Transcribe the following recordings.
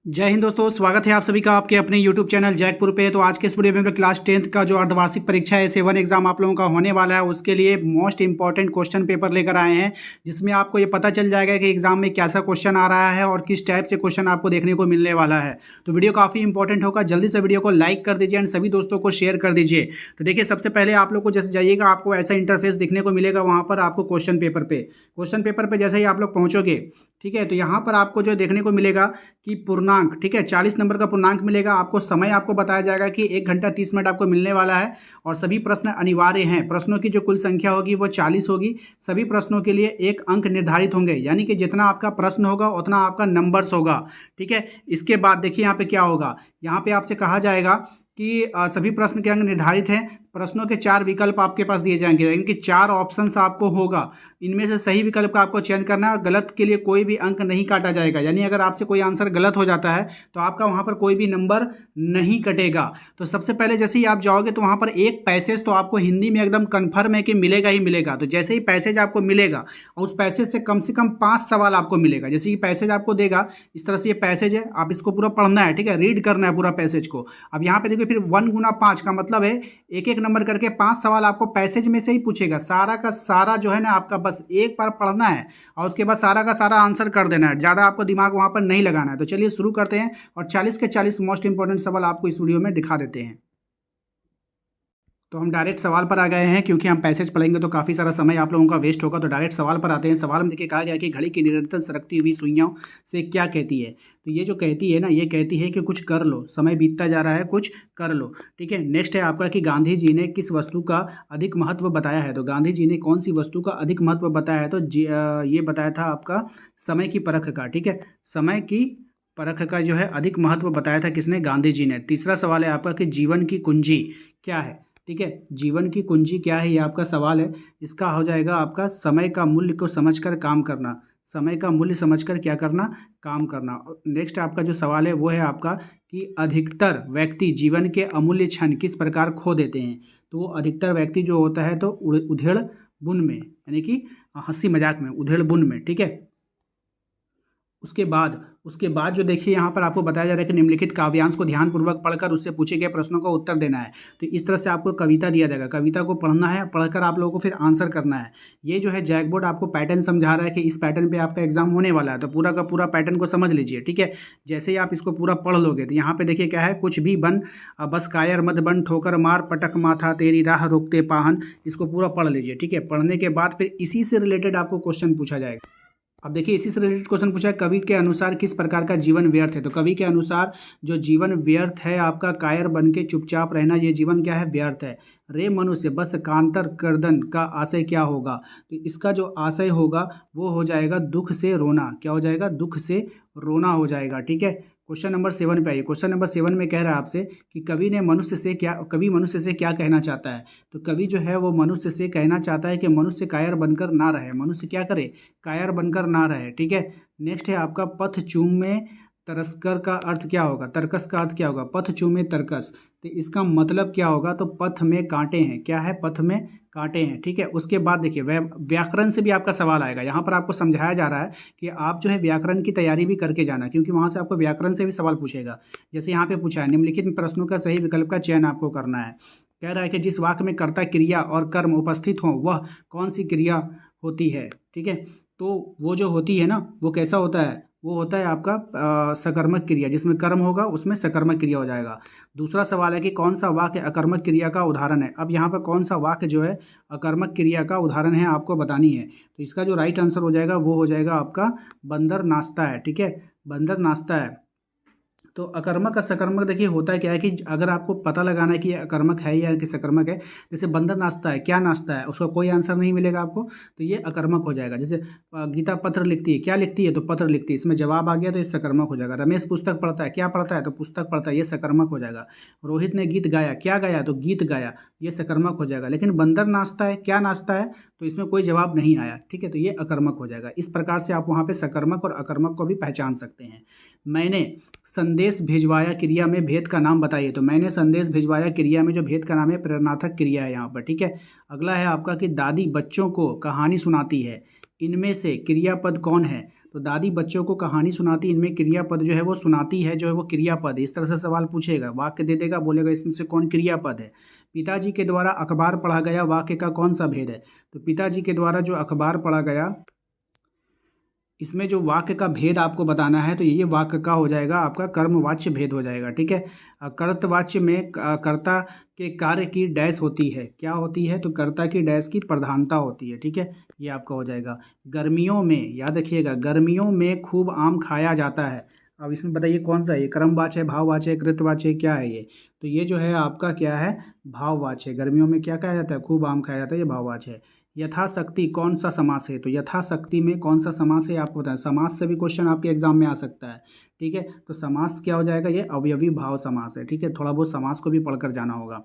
जय हिंद दोस्तों, स्वागत है आप सभी का आपके अपने YouTube चैनल जैकपुर पे। तो आज के इस वीडियो में हम लोग क्लास 10th का जो अर्धवार्षिक परीक्षा है सेवन एग्जाम आप लोगों का होने वाला है, उसके लिए मोस्ट इंपॉर्टेंट क्वेश्चन पेपर लेकर आए हैं, जिसमें आपको ये पता चल जाएगा कि एग्जाम में कैसा क्वेश्चन आ रहा है और किस टाइप से क्वेश्चन आपको देखने को मिलने वाला है। तो वीडियो काफ़ी इंपॉर्टेंट होगा, जल्दी से वीडियो को लाइक कर दीजिए एंड सभी दोस्तों को शेयर कर दीजिए। तो देखिए, सबसे पहले आप लोग को जैसे जाइएगा आपको ऐसा इंटरफेस देखने को मिलेगा, वहाँ पर आपको क्वेश्चन पेपर पे जैसे ही आप लोग पहुँचोगे, ठीक है, तो यहाँ पर आपको जो देखने को मिलेगा कि पूर्णांक, ठीक है, 40 नंबर का पूर्णांक मिलेगा आपको। समय आपको बताया जाएगा कि 1 घंटा 30 मिनट आपको मिलने वाला है और सभी प्रश्न अनिवार्य हैं। प्रश्नों की जो कुल संख्या होगी वो 40 होगी। सभी प्रश्नों के लिए 1 अंक निर्धारित होंगे, यानी कि जितना आपका प्रश्न होगा उतना आपका नंबर्स होगा, ठीक है। इसके बाद देखिए यहाँ पे क्या होगा, यहाँ पे आपसे कहा जाएगा कि सभी प्रश्न के अंक निर्धारित हैं। प्रश्नों के 4 विकल्प आपके पास दिए जाएंगे, इनके 4 ऑप्शंस आपको होगा। इनमें से सही विकल्प का आपको चयन करना है और गलत के लिए कोई भी अंक नहीं काटा जाएगा, यानी अगर आपसे कोई आंसर गलत हो जाता है तो आपका वहाँ पर कोई भी नंबर नहीं कटेगा। तो सबसे पहले जैसे ही आप जाओगे तो वहाँ पर एक पैसेज तो आपको हिंदी में एकदम कन्फर्म है कि मिलेगा ही मिलेगा। तो जैसे ही पैसेज आपको मिलेगा और उस पैसेज से कम 5 सवाल आपको मिलेगा। जैसे ही पैसेज आपको देगा, इस तरह से ये पैसेज है, आप इसको पूरा पढ़ना है, ठीक है, रीड करना है पूरा पैसेज को। अब यहाँ पे देखिए, फिर 1 गुना 5 का मतलब है एक एक नंबर करके 5 सवाल आपको पैसेज में से ही पूछेगा। सारा का सारा जो है ना, आपका बस एक बार पढ़ना है और उसके बाद सारा का सारा आंसर कर देना है, ज़्यादा आपको दिमाग वहाँ पर नहीं लगाना है। तो चलिए शुरू करते हैं और 40 के 40 मोस्ट इंपॉर्टेंट सवाल आपको इस वीडियो में दिखा देते हैं। तो हम डायरेक्ट सवाल पर आ गए हैं, क्योंकि हम पैसेज पढ़ेंगे तो काफ़ी सारा समय आप लोगों का वेस्ट होगा। तो डायरेक्ट सवाल पर आते हैं। सवाल में देखिए कहा गया कि घड़ी की निरंतर सरकती हुई सुइयों से क्या कहती है। तो ये जो कहती है ना, ये कहती है कि कुछ कर लो, समय बीतता जा रहा है, कुछ कर लो, ठीक है। नेक्स्ट है आपका कि गांधी जी ने किस वस्तु का अधिक महत्व बताया है। तो गांधी जी ने कौन सी वस्तु का अधिक महत्व बताया है। तो ये बताया था आपका समय की परख का, ठीक है, समय की परख का जो है अधिक महत्व बताया था किसने, गांधी जी ने। तीसरा सवाल है आपका कि जीवन की कुंजी क्या है, ठीक है, जीवन की कुंजी क्या है, ये आपका सवाल है। इसका हो जाएगा आपका समय का मूल्य को समझकर काम करना। समय का मूल्य समझकर क्या करना, काम करना। नेक्स्ट आपका जो सवाल है वो है आपका कि अधिकतर व्यक्ति जीवन के अमूल्य क्षण किस प्रकार खो देते हैं। तो वो अधिकतर व्यक्ति जो होता है तो उधेड़ बुन में, यानी कि हंसी मजाक में, उधेड़ बुन में, ठीक है। उसके बाद जो देखिए यहाँ पर आपको बताया जा रहा है कि निम्नलिखित काव्यांश को ध्यानपूर्वक पढ़कर उससे पूछे गए प्रश्नों का उत्तर देना है। तो इस तरह से आपको कविता दिया जाएगा, कविता को पढ़ना है, पढ़कर आप लोगों को फिर आंसर करना है। ये जो है जैकबोर्ड आपको पैटर्न समझा रहा है कि इस पैटर्न पे आपका एग्जाम होने वाला है। तो पूरा का पूरा पैटर्न को समझ लीजिए, ठीक है। जैसे ही आप इसको पूरा पढ़ लोगे तो यहाँ पे देखिए क्या है, कुछ भी बन बस कायर मत बन, ठोकर मार पटक माथा तेरी राह रोकते पाहन। इसको पूरा पढ़ लीजिए, ठीक है। पढ़ने के बाद फिर इसी से रिलेटेड आपको क्वेश्चन पूछा जाएगा। अब देखिए, इसी से रिलेटेड क्वेश्चन पूछा है, कवि के अनुसार किस प्रकार का जीवन व्यर्थ है। तो कवि के अनुसार जो जीवन व्यर्थ है आपका कायर बन के चुपचाप रहना, ये जीवन क्या है, व्यर्थ है। रे मनुष्य बस कांतर कर्दन का आशय क्या होगा। तो इसका जो आशय होगा वो हो जाएगा दुख से रोना। क्या हो जाएगा, दुख से रोना हो जाएगा, ठीक है। क्वेश्चन नंबर 7 पे आइए। क्वेश्चन नंबर 7 में कह रहा है आपसे कि कवि मनुष्य से क्या कहना चाहता है। तो कवि जो है वो मनुष्य से कहना चाहता है कि मनुष्य कायर बनकर ना रहे। मनुष्य क्या करे, कायर बनकर ना रहे, ठीक है। नेक्स्ट है आपका पथ चूमे तरस्कर का अर्थ क्या होगा। तर्कस का अर्थ क्या होगा, पथ चूमे तरकस। तो इसका मतलब क्या होगा, तो पथ में कांटे हैं। क्या है, पथ में कांटे हैं, ठीक है। उसके बाद देखिए व्याकरण से भी आपका सवाल आएगा। यहाँ पर आपको समझाया जा रहा है कि आप जो है व्याकरण की तैयारी भी करके जाना, क्योंकि वहाँ से आपको व्याकरण से भी सवाल पूछेगा। जैसे यहाँ पे पूछा है, निम्नलिखित प्रश्नों का सही विकल्प का चयन आपको करना है। कह रहा है कि जिस वाक्य में कर्ता क्रिया और कर्म उपस्थित हो वह कौन सी क्रिया होती है, ठीक है। तो वो जो होती है ना, वो कैसा होता है, वो होता है आपका सकर्मक क्रिया। जिसमें कर्म होगा उसमें सकर्मक क्रिया हो जाएगा। दूसरा सवाल है कि कौन सा वाक्य अकर्मक क्रिया का उदाहरण है। अब यहाँ पर कौन सा वाक्य जो है अकर्मक क्रिया का उदाहरण है आपको बतानी है। तो इसका जो राइट आंसर हो जाएगा वो हो जाएगा आपका बंदर नाचता है, ठीक है, बंदर नाचता है। तो अकर्मक और सकर्मक देखिए होता है क्या है कि अगर आपको पता लगाना है कि ये अकर्मक है या कि सकर्मक है, जैसे बंदर नाचता है, क्या नाचता है, उसका कोई आंसर नहीं मिलेगा आपको, तो ये अकर्मक हो जाएगा। जैसे गीता पत्र लिखती है, क्या लिखती है, तो पत्र लिखती है, इसमें जवाब आ गया तो ये सकर्मक हो जाएगा। रमेश पुस्तक पढ़ता है, क्या पढ़ता है, तो पुस्तक पढ़ता है, ये सकर्मक हो जाएगा। रोहित ने गीत गाया, क्या गाया, तो गीत गाया, ये सकर्मक हो जाएगा। लेकिन बंदर नाचता है, क्या नाचता है, तो इसमें कोई जवाब नहीं आया, ठीक है, तो ये अकर्मक हो जाएगा। इस प्रकार से आप वहाँ पे सकर्मक और अकर्मक को भी पहचान सकते हैं। मैंने संदेश भिजवाया क्रिया में भेद का नाम बताइए। तो मैंने संदेश भिजवाया क्रिया में जो भेद का नाम है प्रेरणार्थक क्रिया है यहाँ पर, ठीक है। अगला है आपका कि दादी बच्चों को कहानी सुनाती है। इनमें से क्रियापद कौन है। तो दादी बच्चों को कहानी सुनाती, इनमें क्रियापद जो है वो सुनाती है, जो है वो क्रियापद है। इस तरह से सवाल पूछेगा, वाक्य दे देगा, बोलेगा इसमें से कौन क्रियापद है। पिताजी के द्वारा अखबार पढ़ा गया, वाक्य का कौन सा भेद है। तो पिताजी के द्वारा जो अखबार पढ़ा गया, इसमें जो वाक्य का भेद आपको बताना है, तो ये वाक्य का हो जाएगा आपका कर्मवाच्य भेद हो जाएगा, ठीक है। कर्तवाच्य में कर्ता के कार्य की डैश होती है, क्या होती है, तो कर्ता की डैश की प्रधानता होती है, ठीक है। ये आपका हो जाएगा। गर्मियों में, याद रखिएगा, गर्मियों में खूब आम खाया जाता है। अब इसमें बताइए कौन सा है, ये कर्मवाच्य है, भाववाच्य है, कृतवाच्य है, क्या है ये। तो ये जो है आपका क्या है, भाववाच्य है। गर्मियों में क्या खाया जाता है, खूब आम खाया जाता है, ये भाववाच्य है। यथाशक्ति कौन सा समास है, तो यथाशक्ति में कौन सा समास है आपको बताएं। समास से भी क्वेश्चन आपके एग्जाम में आ सकता है, ठीक है। तो समास क्या हो जाएगा, ये अवयवी भाव समास है, ठीक है। थोड़ा बहुत समास को भी पढ़कर जाना होगा,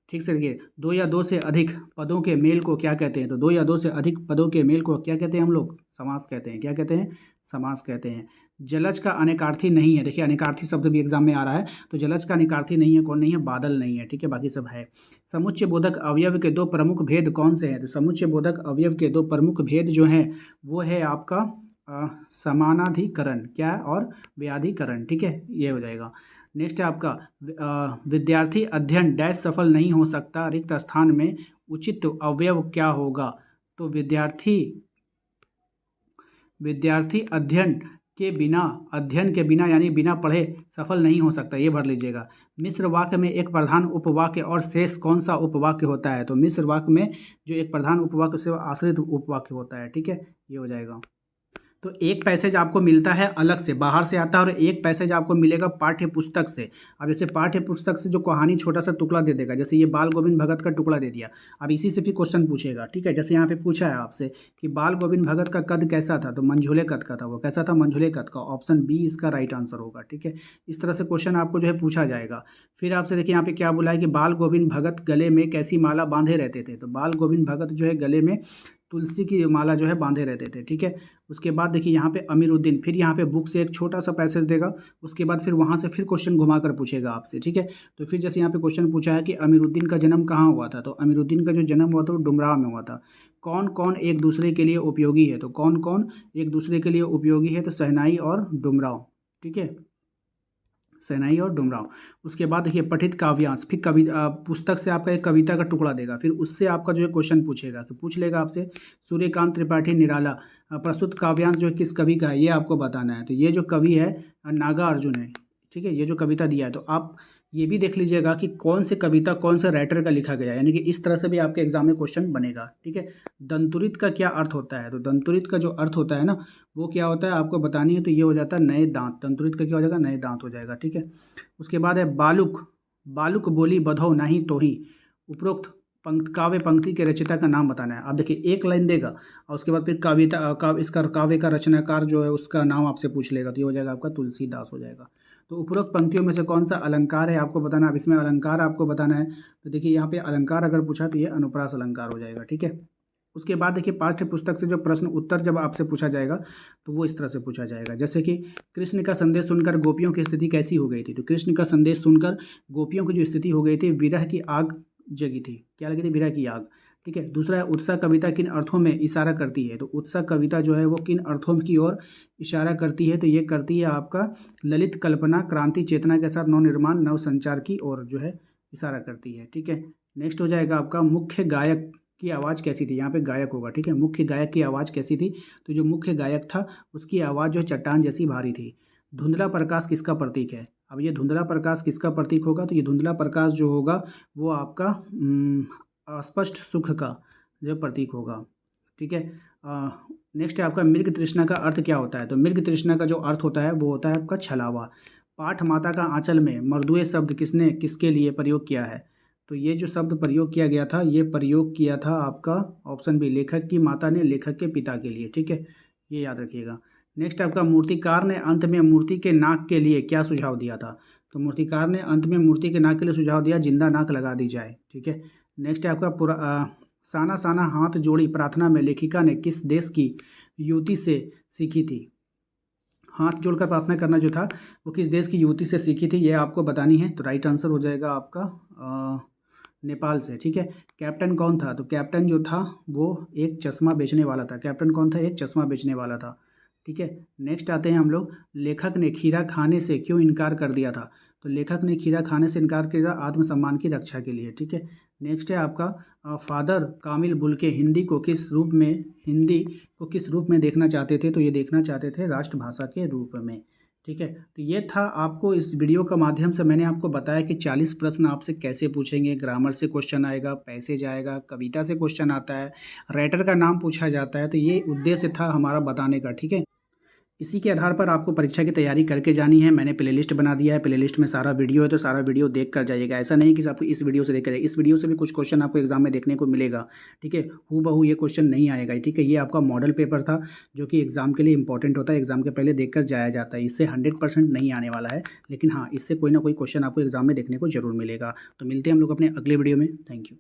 ठीक से। देखिए, दो या दो से अधिक पदों के मेल को क्या कहते हैं, तो दो या दो से अधिक पदों के मेल को क्या कहते हैं हम लोग, समास कहते हैं। क्या कहते हैं, समास कहते हैं। जलज का अनेकार्थी नहीं है, देखिए अनेकार्थी शब्द भी एग्जाम में आ रहा है, तो जलज का अनेकार्थी नहीं है, कौन नहीं है, बादल नहीं है, ठीक है, बाकी सब है। समुच्चय बोधक अवयव के दो प्रमुख भेद कौन से हैं, तो समुच्चय बोधक अवयव के दो प्रमुख भेद जो हैं वो है आपका समानाधिकरण, क्या है, और व्याधिकरण, ठीक है, ये हो जाएगा। नेक्स्ट है आपका विद्यार्थी अध्ययन डैश सफल नहीं हो सकता, रिक्त स्थान में उचित अवयव क्या होगा। तो विद्यार्थी अध्ययन के बिना यानी बिना पढ़े सफल नहीं हो सकता, ये भर लीजिएगा। मिश्र वाक्य में एक प्रधान उपवाक्य और शेष कौन सा उपवाक्य होता है, तो मिश्र वाक्य में जो एक प्रधान उपवाक्य से आश्रित उपवाक्य होता है, ठीक है, ये हो जाएगा। तो एक पैसेज आपको मिलता है अलग से, बाहर से आता है, और एक पैसेज आपको मिलेगा पाठ्य पुस्तक से। अब जैसे पाठ्य पुस्तक से जो कहानी छोटा सा टुकड़ा दे देगा, जैसे ये बाल गोविंद भगत का टुकड़ा दे दिया, अब इसी से फिर क्वेश्चन पूछेगा, ठीक है। जैसे यहाँ पे पूछा है आपसे कि बाल गोविंद भगत का कद कैसा था, तो मंझोले कद का था, वो कैसा था, मंझोले कद का, ऑप्शन बी इसका राइट आंसर होगा, ठीक है। इस तरह से क्वेश्चन आपको जो है पूछा जाएगा। फिर आपसे देखिए यहाँ पे क्या बोला है कि बाल गोविंद भगत गले में कैसी माला बांधे रहते थे, तो बाल गोविंद भगत जो है गले में तुलसी की माला जो है बांधे रहते थे, ठीक है। उसके बाद देखिए यहाँ पे अमीरुद्दीन, फिर यहाँ पे बुक से एक छोटा सा पैसेज देगा, उसके बाद फिर वहाँ से फिर क्वेश्चन घुमाकर पूछेगा आपसे, ठीक है। तो फिर जैसे यहाँ पे क्वेश्चन पूछा है कि अमीरुद्दीन का जन्म कहाँ हुआ था, तो अमीरुद्दीन का जो जन्म हुआ था वो डुमराव में हुआ था। कौन कौन एक दूसरे के लिए उपयोगी है, तो कौन कौन एक दूसरे के लिए उपयोगी है, तो शहनाई और डुमराव, ठीक है, शहनाई और डुमराव। उसके बाद देखिए पठित काव्यांश, फिर पुस्तक से आपका एक कविता का टुकड़ा देगा, फिर उससे आपका जो है क्वेश्चन पूछेगा, कि पूछ लेगा आपसे सूर्यकांत त्रिपाठी निराला प्रस्तुत काव्यांश जो है किस कवि का है, ये आपको बताना है। तो ये जो कवि है नागा अर्जुन है, ठीक है, ये जो कविता दिया है, तो आप ये भी देख लीजिएगा कि कौन से कविता कौन से राइटर का लिखा गया है, यानी कि इस तरह से भी आपके एग्जाम में क्वेश्चन बनेगा, ठीक है। दंतुरित का क्या अर्थ होता है, तो दंतुरित का जो अर्थ होता है ना, वो क्या होता है आपको बतानी है, तो ये हो जाता है नए दांत, दंतुरित का क्या हो जाएगा, नए दांत हो जाएगा, ठीक है। उसके बाद है बालुक, बालुक बोली बधो नहीं तो ही, उपरोक्त काव्य पंक्ति के रचयिता का नाम बताना है। आप देखिए एक लाइन देगा और उसके बाद फिर इसका काव्य का रचनाकार जो है उसका नाम आपसे पूछ लेगा, तो ये हो जाएगा आपका तुलसीदास हो जाएगा। तो उपरोक्त पंक्तियों में से कौन सा अलंकार है आपको बताना। अब इसमें अलंकार आपको बताना है, तो देखिए यहाँ पे अलंकार अगर पूछा तो ये अनुप्रास अलंकार हो जाएगा, ठीक है। उसके बाद देखिए पाठ्य पुस्तक से जो प्रश्न उत्तर जब आपसे पूछा जाएगा तो वो इस तरह से पूछा जाएगा, जैसे कि कृष्ण का संदेश सुनकर गोपियों की स्थिति कैसी हो गई थी, तो कृष्ण का संदेश सुनकर गोपियों की जो स्थिति हो गई थी, विरह की आग जगी थी, क्या लगी थी, विरह की आग, ठीक है। दूसरा है उत्साह कविता किन अर्थों में इशारा करती है, तो उत्साह कविता जो है वो किन अर्थों की ओर इशारा करती है, तो ये करती है आपका ललित कल्पना क्रांति चेतना के साथ नवनिर्माण नव संचार की ओर जो है इशारा करती है, ठीक है। नेक्स्ट हो जाएगा आपका मुख्य गायक की आवाज़ कैसी थी, यहाँ पे गायक होगा, ठीक है। मुख्य गायक की आवाज़ कैसी थी, तो जो मुख्य गायक था उसकी आवाज़ जो चट्टान जैसी भारी थी। धुंधला प्रकाश किसका प्रतीक है, अब ये धुंधला प्रकाश किसका प्रतीक होगा, तो ये धुंधला प्रकाश जो होगा वो आपका अस्पष्ट सुख का जो प्रतीक होगा, ठीक है। नेक्स्ट है आपका मृग तृष्णा का अर्थ क्या होता है, तो मृग तृष्णा का जो अर्थ होता है वो होता है आपका छलावा। पाठ माता का आंचल में मर्दुए शब्द किसने किसके लिए प्रयोग किया है, तो ये जो शब्द प्रयोग किया गया था ये प्रयोग किया था आपका ऑप्शन बी लेखक की माता ने लेखक के पिता के लिए, ठीक है, ये याद रखिएगा। नेक्स्ट आपका मूर्तिकार ने अंत में मूर्ति के नाक के लिए क्या सुझाव दिया था, तो मूर्तिकार ने अंत में मूर्ति के नाक के लिए सुझाव दिया जिंदा नाक लगा दी जाए, ठीक है। नेक्स्ट है आपका साना साना हाथ जोड़ी प्रार्थना में लेखिका ने किस देश की युवती से सीखी थी, हाथ जोड़कर प्रार्थना करना जो था वो किस देश की युवती से सीखी थी, ये आपको बतानी है। तो राइट आंसर हो जाएगा आपका नेपाल से, ठीक है। कैप्टन कौन था, तो कैप्टन जो था वो एक चश्मा बेचने वाला था, कैप्टन कौन था, एक चश्मा बेचने वाला था, ठीक है। नेक्स्ट आते हैं हम लोग, लेखक ने खीरा खाने से क्यों इनकार कर दिया था? तो लेखक ने खीरा खाने से इनकार किया आत्मसम्मान की रक्षा के लिए, ठीक है। नेक्स्ट है आपका फादर कामिल बुल्के हिंदी को किस रूप में देखना चाहते थे? तो ये देखना चाहते थे राष्ट्रभाषा के रूप में, ठीक है। तो ये था, आपको इस वीडियो का माध्यम से मैंने आपको बताया कि 40 प्रश्न आपसे कैसे पूछेंगे। ग्रामर से क्वेश्चन आएगा, पैसेज आएगा, कविता से क्वेश्चन आता है, राइटर का नाम पूछा जाता है। तो ये उद्देश्य था हमारा बताने का, ठीक है। इसी के आधार पर आपको परीक्षा की तैयारी करके जानी है। मैंने प्लेलिस्ट बना दिया है, प्लेलिस्ट में सारा वीडियो है, तो सारा वीडियो देख कर जाइएगा। ऐसा नहीं कि आपको इस वीडियो से देख कर जाइए, इस वीडियो से भी कुछ क्वेश्चन आपको एग्जाम में देखने को मिलेगा, ठीक है। हूबहू ये क्वेश्चन नहीं आएगा, ठीक है। ये आपका मॉडल पेपर था जो कि एग्जाम के लिए इंपॉर्टेंट होता है, एग्जाम के पहले देख कर जाया जाता है। इससे 100% नहीं आने वाला है, लेकिन हाँ, इससे कोई ना कोई क्वेश्चन आपको एग्जाम में देखने को जरूर मिलेगा। तो मिलते हैं हम लोग अपने अगले वीडियो में। Thank you.